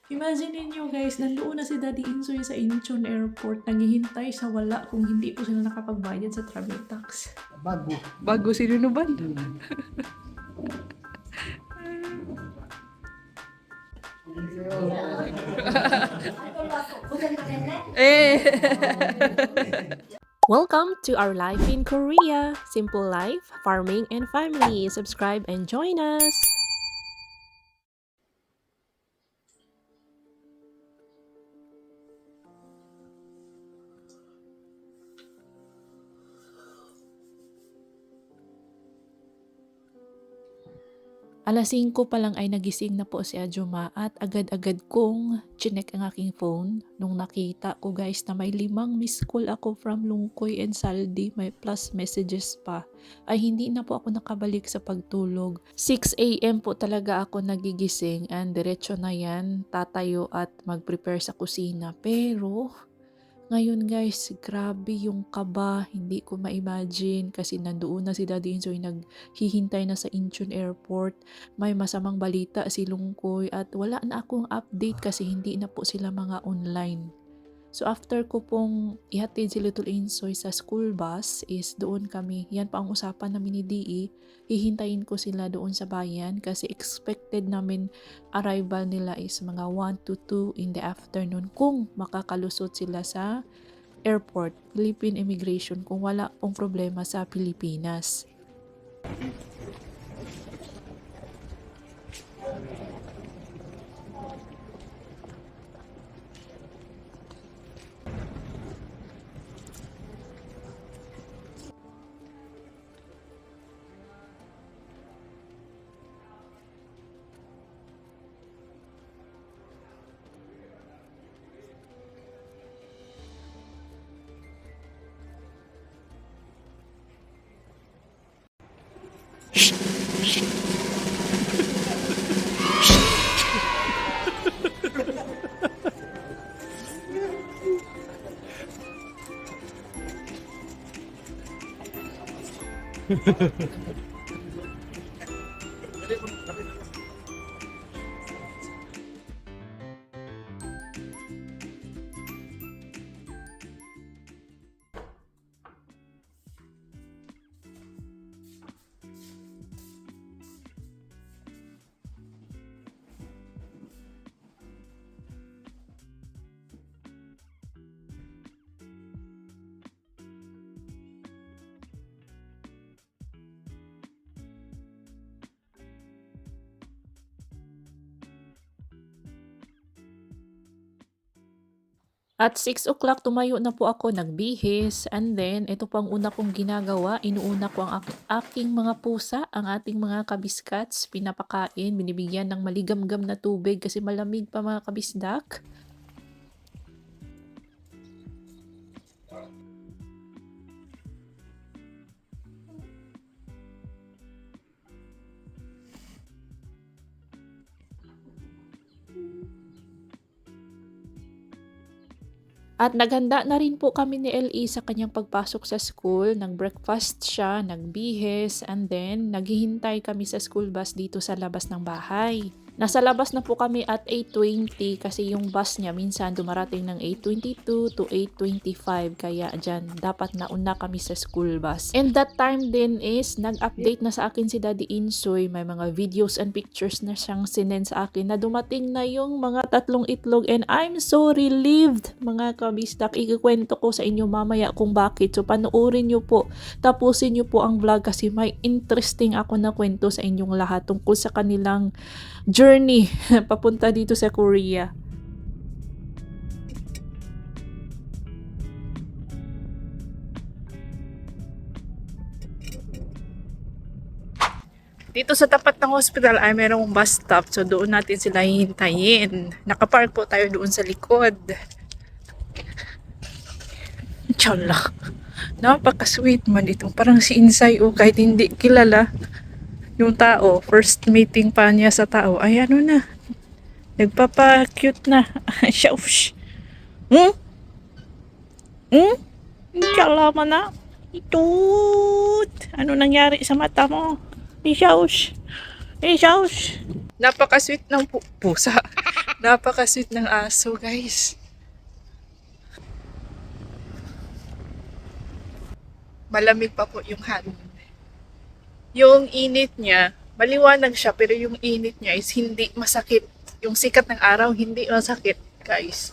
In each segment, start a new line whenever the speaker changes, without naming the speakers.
Imagine niyo guys, nandoon na si Daddy Insoy sa Incheon Airport, naghihintay sa wala kung hindi po sila nakapagbayad sa travel tax. Bago sinunuban. Welcome to our life in Korea. Simple life, farming, and family. Subscribe and join us. Alas 5 pa lang ay nagising na po si Ajuma at agad-agad kong chinek ang aking phone nung nakita ko guys na may 5 missed call ako from Lungkoy and Saldi, may plus messages pa. Ay hindi na po ako nakabalik sa pagtulog. 6 AM po talaga ako nagigising and diretso na yan tatayo at mag-prepare sa kusina. Pero ngayon guys, grabe yung kaba, hindi ko ma-imagine kasi nandoon na si Daddy Insoy naghihintay na sa Incheon Airport. May masamang balita si Lungkoy at wala na akong update kasi hindi na po sila mga online. So after ko pong ihatid si Little Insoy sa school bus is doon kami, yan pa ang usapan namin ni DE, hihintayin ko sila doon sa bayan kasi expected namin arrival nila is mga 1 to 2 in the afternoon kung makakalusot sila sa airport, Philippine Immigration kung wala pong problema sa Pilipinas. At 6 o'clock tumayo na po ako, nagbihis, and then ito pang una kong ginagawa, inuuna ko ang aking mga pusa, ang ating mga kabiskats, pinapakain, binibigyan ng maligamgam na tubig kasi malamig pa mga kabisdak. At naghanda na rin po kami ni LE sa kanyang pagpasok sa school. Nag-breakfast siya, nagbihes, and then naghihintay kami sa school bus dito sa labas ng bahay. Nasa labas na po kami at 8:20 kasi yung bus niya minsan dumarating ng 8:22 to 8:25 kaya dyan dapat nauna kami sa school bus. And that time din is nag-update na sa akin si Daddy Insoy, may mga videos and pictures na siyang sinend sa akin na dumating na yung mga 3 itlog and I'm so relieved mga kabistak. Ikikwento ko sa inyo mamaya kung bakit. So panoorin nyo po, tapusin nyo po ang vlog kasi may interesting ako na kwento sa inyong lahat tungkol sa kanilang journey papunta dito sa Korea. Dito sa tapat ng hospital ay mayroong bus stop. So doon natin sila hihintayin. Nakapark po tayo doon sa likod. Tsala. Napaka-sweet man ito. Parang si Insay kahit hindi kilala yung tao, first meeting pa niya sa tao, ay ano na, nagpapa-cute na. Shaush. Inshallah na. Itut. Ano nangyari sa mata mo? Shaush. Shaush. Napaka-sweet ng pusa. Napaka-sweet ng aso, guys. Malamig pa po yung hangin. Yung init niya, maliwanag siya, pero yung init niya is hindi masakit. Yung sikat ng araw, hindi masakit, guys.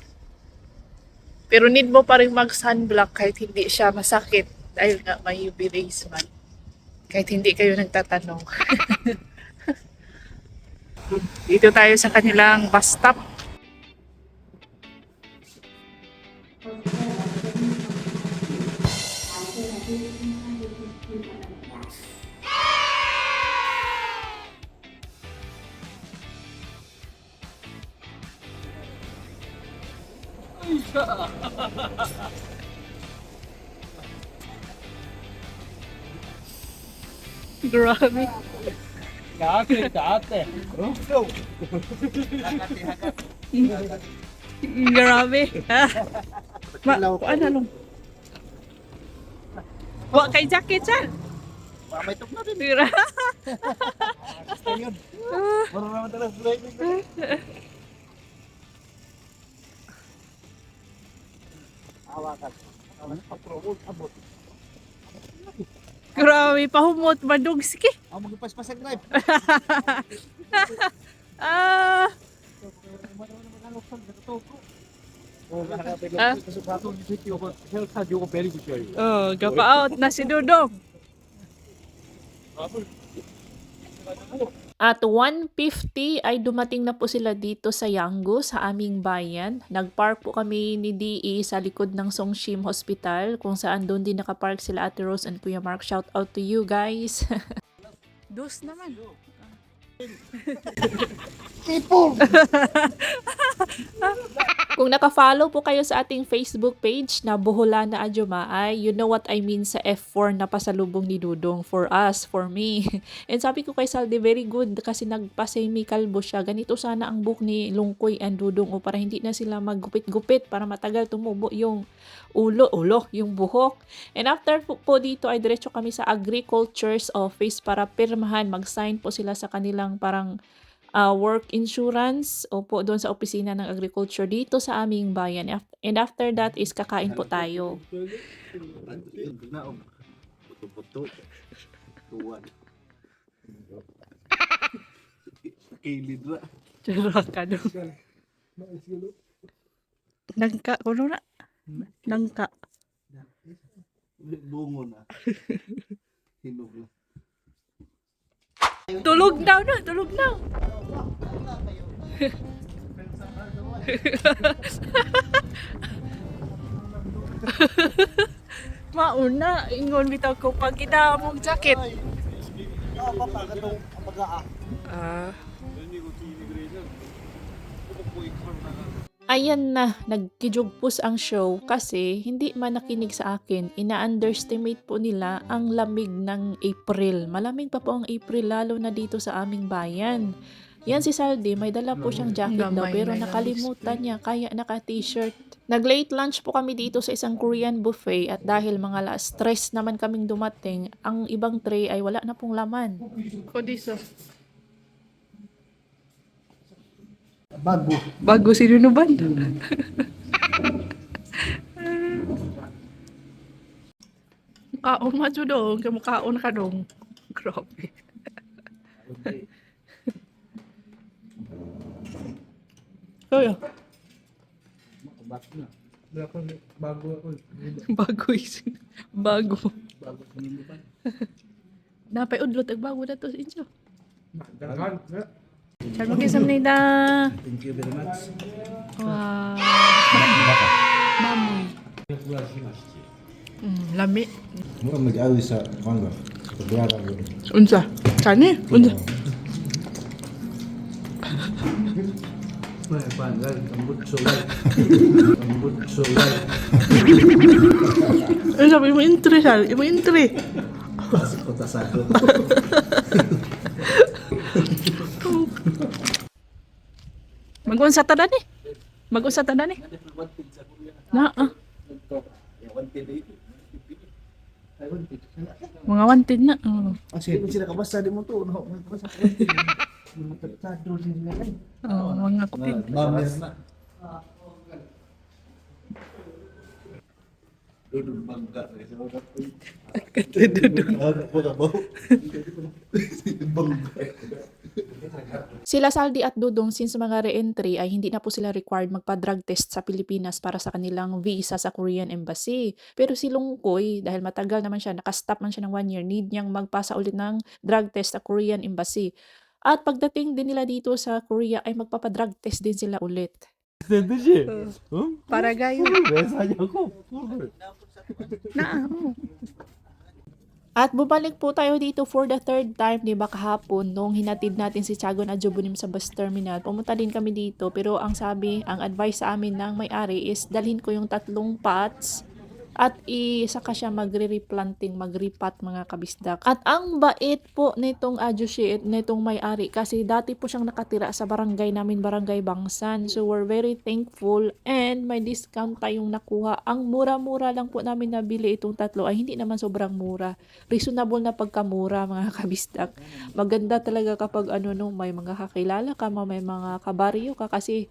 Pero need mo pa rin mag-sunblock kahit hindi siya masakit dahil nga may UV rays man. Kahit hindi kayo nagtatanong. Dito tayo sa kanilang bus stop. Grabe. Grabe. Ano? Wa kay jacket siya.
May tok na din.
Gra.
Basta yun. Marunong naman talaga driving. Hawakan. Pag-promote, abot.
Grabe, pahumot madug sige.
Ako magpaspas ang drive.
Ah. Oh, gapa-out na si Dudong. At 1:50 ay dumating na po sila dito sa Yanggo, sa aming bayan. Nagpark po kami ni DE sa likod ng Songshim Hospital, kung saan doon din nakapark sila Ate Rose and Kuya Mark. Shout out to you guys. Dos naman.
People!
Kung naka-follow po kayo sa ating Facebook page na Boholana Adjuma, ay you know what I mean sa F4 na pasalubong ni Dudong for us, for me. And sabi ko kay Saldi, very good kasi nagpa-semi kalbo siya. Ganito sana ang book ni Lungkoy and Dudong o para hindi na sila maggupit-gupit para matagal tumubo yung ulo, yung buhok. And after po dito ay diretso kami sa Agriculture's office para pirmahan, mag-sign po sila sa kanilang parang work insurance o po doon sa opisina ng agriculture dito sa aming bayan. And after that is kakain po tayo.
Buto-buto. Tuwan. Kilid na.
Tira ka doon. Nangka, kuno na. Nangka.
Bungo na. Hinog na.
Tulog daw na, tulog na. Mauna, ingon bitaw ko pag kita mong jacket. Ayan na, nagkijugpos ang show kasi hindi man nakinig sa akin. Ina-underestimate po nila ang lamig ng April. Malamig pa po ang April lalo na dito sa aming bayan. Yan si Saldi, may dala po siyang jacket daw pero nakalimutan niya kaya naka-t-shirt. Nag-late lunch po kami dito sa isang Korean buffet at dahil mga stress naman kaming dumating, ang ibang tray ay wala na pong laman. Kodiso. Bago si Nunuban. Kaon nga dong, kamukaon ka dong. Grabe. Kaya. Bago. Napay udlot ag bago na to sa inyo. 잘 먹겠습니다.
Thank you very much.
와. 마무. 라미.
Mura mag-awi sa Congo. Sa Paglaran yun.
운자. 자네? 운자.
Ambut sulay. Ambut sulay.
sabi mo intri siya. Mo intri.
Pasok ko tasado.
Mag-unsa ta dani? Mag-unsa ta dani? Na mga wanted na. Oh.
Kasi kung sila kabasa di mo to. Kabasa ka wanted. Matagtado din nila.
mga kupit.
Mamis na.
Duduk bangga.
Sila Saldi at Dudong since mga re-entry ay hindi na po sila required magpa-drug test sa Pilipinas para sa kanilang visa sa Korean Embassy. Pero si Lungkoy, dahil matagal naman siya, nakastop man siya ng 1 year, need niyang magpasa ulit ng drug test sa Korean Embassy. At pagdating din nila dito sa Korea ay magpapa-drug test din sila ulit.
듯이
Para gayo.
왜 사냐고
At bumalik po tayo dito for the third time, di ba kahapon, nung hinatid natin si Tiagon at Jubunim sa bus terminal. Pumunta din kami dito, pero ang advice sa amin ng may-ari is dalhin ko yung 3 pots at saka siya magre-replanting, magripat mga kabisdak. At ang bait po nitong ajushi, nitong may-ari, kasi dati po siyang nakatira sa barangay namin, Barangay Bangsan. So we're very thankful and may discount tayong nakuha. Ang mura-mura lang po namin nabili itong 3 ay hindi naman sobrang mura. Reasonable na pagkamura mga kabisdak. Maganda talaga kapag may mga kakilala ka, may mga kabaryo ka kasi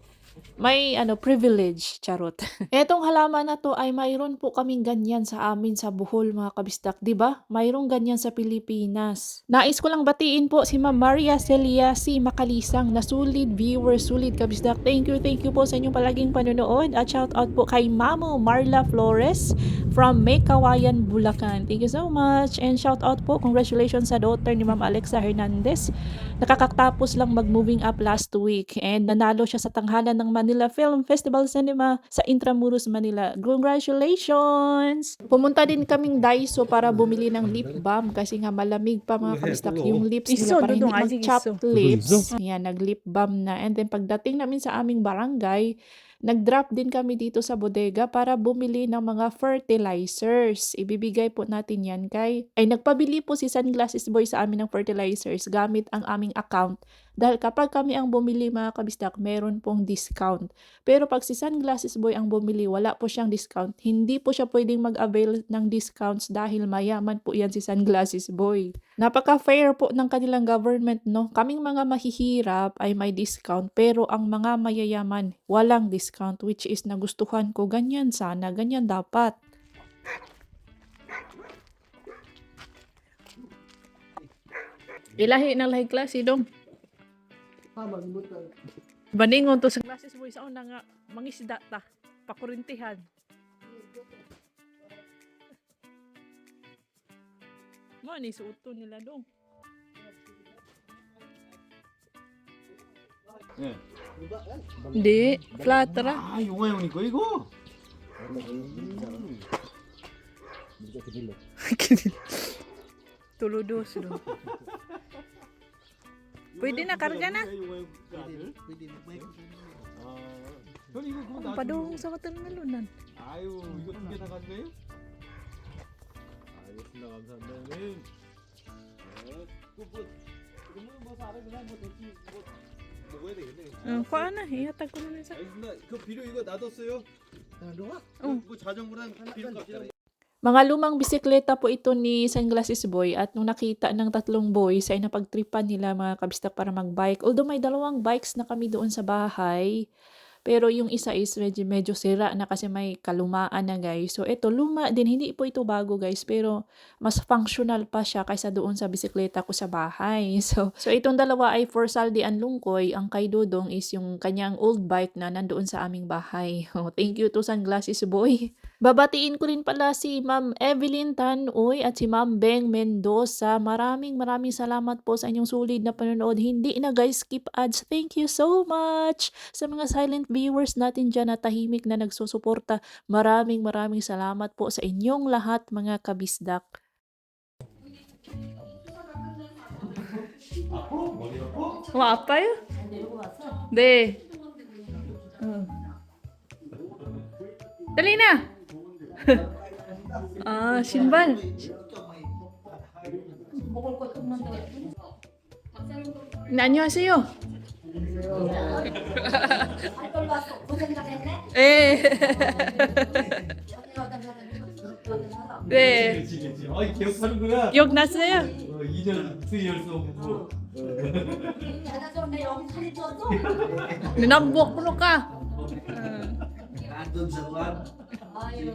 may privilege, charot. Etong halaman na to ay mayroon po kaming ganyan sa amin sa Bohol mga kabisdak, 'di ba? Mayroong ganyan sa Pilipinas. Nais ko lang batiin po si Ma'am Maria Celia si Makalisang na solid viewer, solid kabisdak. Thank you po sa inyong palaging panonood at shout out po kay Mamo Marla Flores from Mekawayan, Bulacan. Thank you so much and shout out po, congratulations sa daughter ni Ma'am Alexa Hernandez. Nakakatapos lang mag-moving up last week and nanalo siya sa tanghalan ng Manila Film Festival Cinema sa Intramuros, Manila. Congratulations! Pumunta din kaming Daiso para bumili ng lip balm kasi nga malamig pa mga kabistak yung lips nila para hindi mag-chapped lips. Yan, nag-lip balm na. And then pagdating namin sa aming barangay, nag-drop din kami dito sa bodega para bumili ng mga fertilizers. Ibibigay po natin yan nagpabili po si Sunglasses Boy sa amin ng fertilizers gamit ang aming account. Dahil kapag kami ang bumili mga kabistak, meron pong discount. Pero pag si Sunglasses Boy ang bumili, wala po siyang discount. Hindi po siya pwedeng mag-avail ng discounts dahil mayaman po yan si Sunglasses Boy. Napaka-fair po ng kanilang government, no? Kaming mga mahihirap ay may discount, pero ang mga mayayaman, walang discount, which is nagustuhan ko. Ganyan sana, ganyan dapat. Ilahi na lahi klase dong. Baningon to sa Sunglasses Boy sa una nga mangisda ta, pakurintihan. Mo ni suoto nila dong. Hindi, flat ra.
아 용화 형님 거 이거
Tuludos do. Pwede na karga na.
Pwede na.
형 이거 그거
Ang padung sa watermelonan.
아유 이거 2개 다 가져가요? 알겠습니다 감사합니다 형님 뭐 사람 그냥 뭐 대충 뭐 먹어야 되겠네
Kuha na, ihatag ko na sa.
알겠습니다 그 비료 이거 놔뒀어요 뭐 자전거랑 비료 값이랑
Mga lumang bisikleta po ito ni Sunglasses Boy at nung nakita ng 3 boys ay napagtripan nila mga kabistak para magbike. Although may 2 bikes na kami doon sa bahay, pero yung isa is medyo sira na kasi may kalumaan na guys. So ito luma din, hindi po ito bago guys, pero mas functional pa siya kaysa doon sa bisikleta ko sa bahay. So itong dalawa ay for Saldi and Lungkoy. Ang kay Dudong is yung kanyang old bike na nandoon sa aming bahay. Thank you to Sunglasses Boy. Babatiin ko rin pala si Ma'am Evelyn Tanoy at si Ma'am Beng Mendoza. Maraming salamat po sa inyong sulit na panonood. Hindi na guys skip ads. Thank you so much sa mga silent viewers natin dyan na tahimik na nagsusuporta. Maraming salamat po sa inyong lahat mga kabisdak. Apa ya? 네. Dali na. 신발. 네, 안녕하세요. 예. 네.
아이 기억하는구나
기억났어요?
2년 3years old
Ninabok mo ka.
Nandun sa kwan.
아유,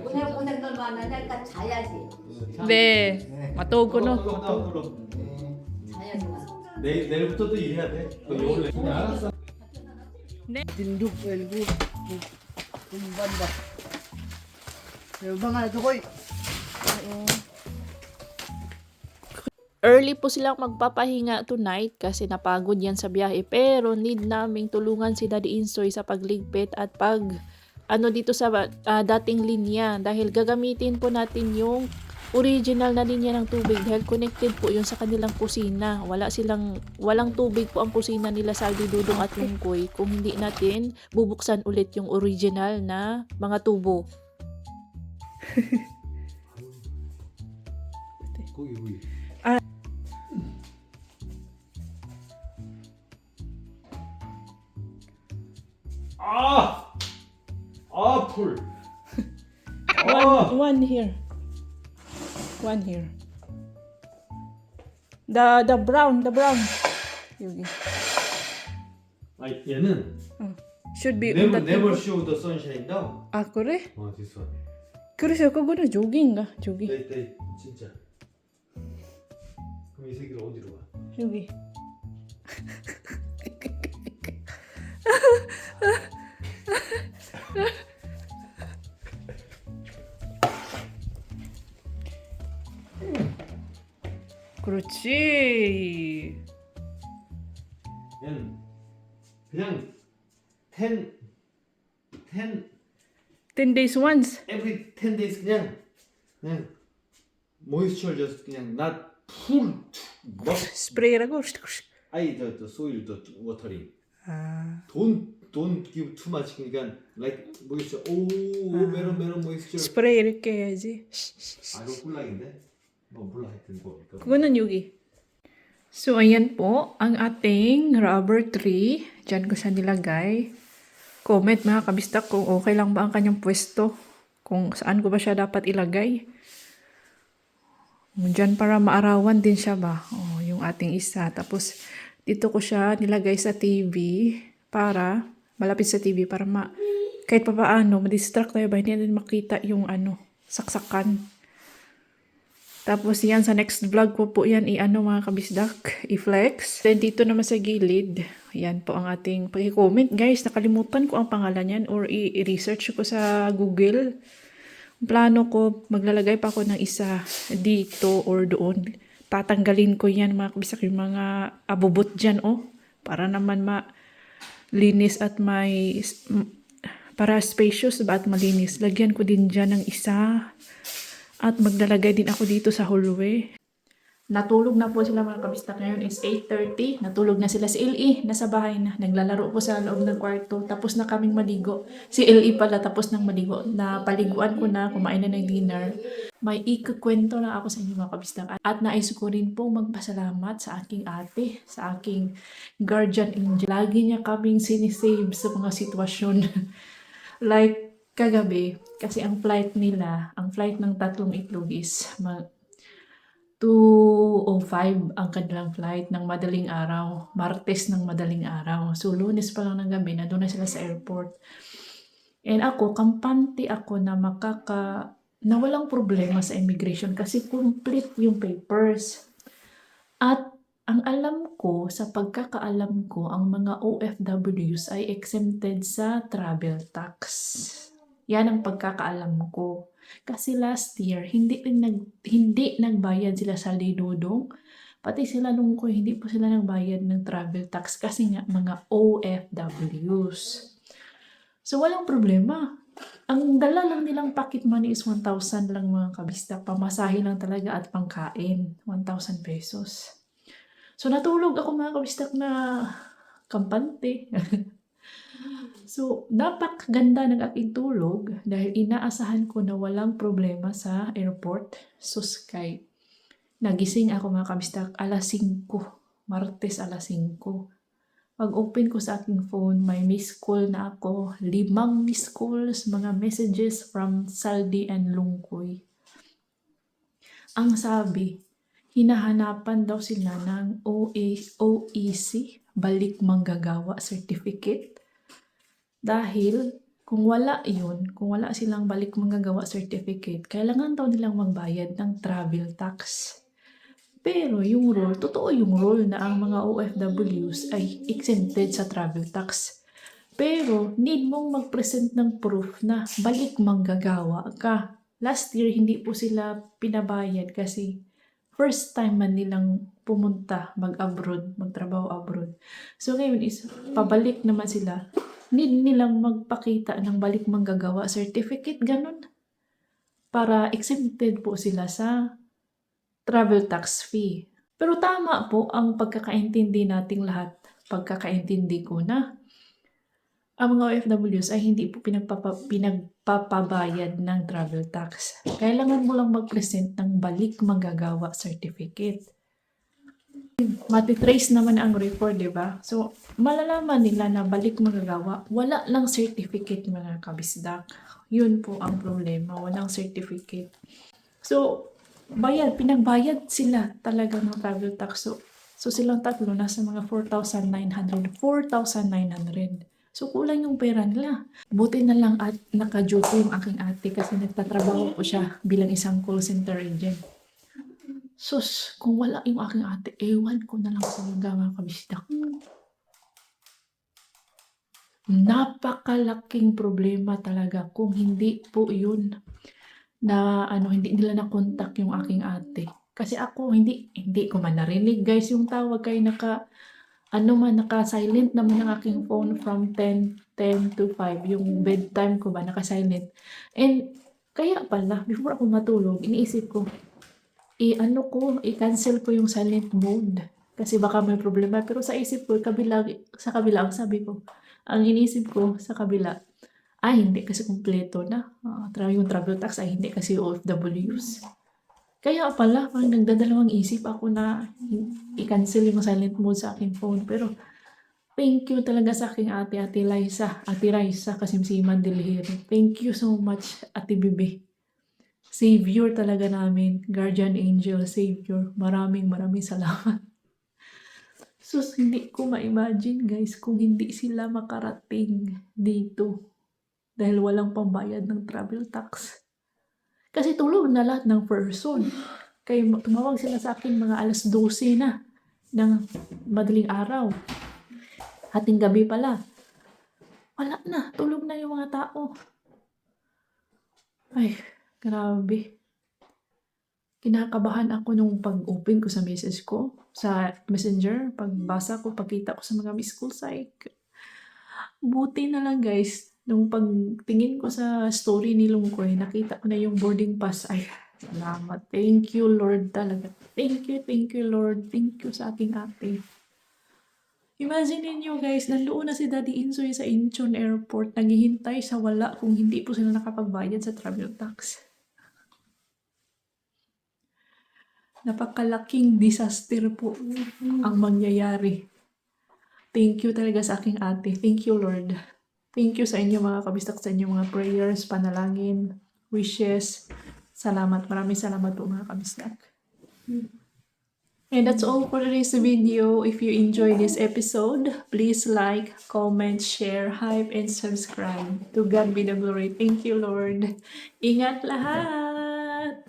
오늘 고생 널 많으니까 자야지.
네. matug ko no.
자야지.
내일부터 또 일해야 돼. 알았어.
Tindog ko elgo. Tumban ba? Yung mga tukoy.
Early po silang magpapahinga tonight kasi napagod yan sa biyahe. Pero need naming tulungan si Daddy Insoy sa pagligpit at pag dito sa dating linya. Dahil gagamitin po natin yung original na linya ng tubig dahil connected po yun sa kanilang kusina. Walang tubig po ang kusina nila Saldi, Dudong at Lungkoy kung hindi natin bubuksan ulit yung original na mga tubo.
고기.
풀.
One here. One here. The brown. 여기.
얘는
Should be on the
never
table.
show the sunshine down.
아, 그래?
this one.
그래서 그거는 조기인가? 조기.
네, 진짜. 그럼 이 새끼를 어디로 가?
여기. 그렇지.
얘는 그냥 10
10 days once.
every 10 days 그냥 moisture just 그냥 not full 막
스프레이라고.
the soil the watering
아.
don't give too much 그러니까 like moisture 메론 moisture
스프레이 이렇게 해야지.
이거 꿀락인데 뭐 몰라 하여튼 뭐
Kukunan yugi. So, ayan po ang ating rubber tree. Diyan ko siya nilagay. Comment mga kabistak kung okay lang ba ang kanyang pwesto. Kung saan ko ba siya dapat ilagay. Diyan para maarawan din siya ba. Yung ating isa. Tapos, dito ko siya nilagay sa TV para, malapit sa TV para kahit pa paano, ma-distract tayo ba, hindi natin makita yung saksakan. Tapos yan, sa next vlog ko po yan, mga kabisdak, i-flex. Then dito naman sa gilid, yan po ang ating pag-comment. Guys, nakalimutan ko ang pangalan yan or i-research ko sa Google. Plano ko, maglalagay pa ako ng isa dito or doon. Tatanggalin ko yan mga kabisdak, yung mga abubot dyan, para naman malinis at para spacious ba at malinis. Lagyan ko din dyan ng isa. At maglalagay din ako dito sa hallway. Natulog na po sila mga kabistak. Ngayon is 8:30. Natulog na sila. Si L.E. nasa bahay na. Naglalaro po sa loob ng kwarto. Tapos na kaming maligo. Si L.E. pala tapos nang maligo. Napaliguan ko na. Kumain na ng dinner. May ikukwento na ako sa inyo mga kabistak. At nais ko rin po magpasalamat sa aking ate. Sa aking guardian angel. Lagi niya kaming sinisave sa mga sitwasyon. Like, kagabi, kasi ang flight ng tatlong itlog is 2:05 ang kanilang flight ng madaling araw, Martes ng madaling araw. So, Lunes pa lang ng gabi, nandun na sila sa airport. And ako, kampante ako na na walang problema sa immigration kasi complete yung papers. At ang alam ko, sa pagkakaalam ko, ang mga OFWs ay exempted sa travel tax. Yan ang pagkakaalam ko. Kasi last year, hindi nagbayad sila sa Dudong. Pati sila Lungkoy, hindi po sila nagbayad ng travel tax kasi nga mga OFWs. So, walang problema. Ang dala lang nilang pocket money is 1,000 lang mga kabistak. Pamasahe lang talaga at pangkain. 1,000 pesos. So, natulog ako mga kabistak na kampante. So, napakaganda ng aking tulog dahil inaasahan ko na walang problema sa airport. So, Sky, nagising ako mga kabistak alas 5, Martes alas 5. Pag-open ko sa aking phone, may miss call na ako. 5 miss calls, mga messages from Saldi and Lungkoy. Ang sabi, hinahanapan daw sila ng OEC, balik manggagawa certificate. Dahil kung wala silang balik manggagawa certificate, kailangan daw nilang magbayad ng travel tax. Pero yung rule, totoo yung rule na ang mga OFWs ay exempted sa travel tax. Pero need mong mag-present ng proof na balik manggagawa ka. Last year, hindi po sila pinabayad kasi first time man nilang pumunta mag-abroad, magtrabaho abroad. So ngayon is pabalik naman sila. Need nilang magpakita ng balik manggagawa certificate, ganun. Para exempted po sila sa travel tax fee. Pero tama po ang pagkakaintindi nating lahat. Pagkakaintindi ko na ang mga OFWs ay hindi po pinagpapabayad ng travel tax. Kailangan mo lang mag-present ng balik manggagawa certificate. Matitrace naman ang record, di ba? So, malalaman nila na balik manggagawa, wala lang certificate mga kabisdak. Yun po ang problema, walang certificate. So, pinagbayad sila talaga ng travel tax. So silang tatlo nasa mga 4,900. So, kulang yung pera nila. Buti na lang at naka-duty yung aking ate kasi nagtatrabaho po siya bilang isang call center agent. Sus, kung wala yung aking ate, ewan ko na lang sa mga kabisdak. Napakalaking problema talaga kung hindi po yun na hindi nila na-contact yung aking ate. Kasi ako, hindi ko man narinig guys yung tawag kay naka-silent naman ang aking phone from 10 to 5. Yung bedtime ko ba, naka-silent. And, kaya pala, before ako matulog, iniisip ko, i-cancel ko yung silent mode. Kasi baka may problema. Pero sa isip ko, sa kabila, ang sabi ko, ang inisip ko sa kabila, hindi kasi kumpleto na. Yung travel tax ay hindi kasi OFWs. Kaya pala, parang nagdadalawang isip ako na i-cancel yung silent mode sa aking phone. Pero, thank you talaga sa aking ate Raisa, Kasimsiman Delhiri. Thank you so much, Ate Bibi. Savior talaga namin, guardian angel, savior. Maraming salamat. Sus, hindi ko ma-imagine guys kung hindi sila makarating dito dahil walang pambayad ng travel tax. Kasi tulog na lahat ng person. Kaya tumawag sila sa akin mga 12:00 na ng madaling araw. Hating gabi pala. Wala na, tulog na yung mga tao. Ay, grabe. Kinakabahan ako nung pag-open ko sa message ko, sa messenger, pagbasa ko, pagkita ko sa mga missed calls, buti na lang guys, nung pagtingin ko sa story ni Lungkoy, nakita ko na yung boarding pass. Ay, salamat. Thank you Lord talaga. Thank you Lord. Thank you sa aking ate. Imagine niyo guys, nandoon na si Daddy Insoy sa Incheon Airport, naghihintay sa wala kung hindi po sila nakapagbayad sa travel tax. Napakalaking disaster po ang mangyayari. Thank you talaga sa aking ate. Thank you Lord. Thank you sa inyo mga kabistak, sa inyo mga prayers, panalangin, wishes. Salamat. Maraming salamat po mga kabistak. And that's all for today's video. If you enjoyed this episode, please like, comment, share, hype, and subscribe. To God be the glory. Thank you, Lord. Ingat lahat!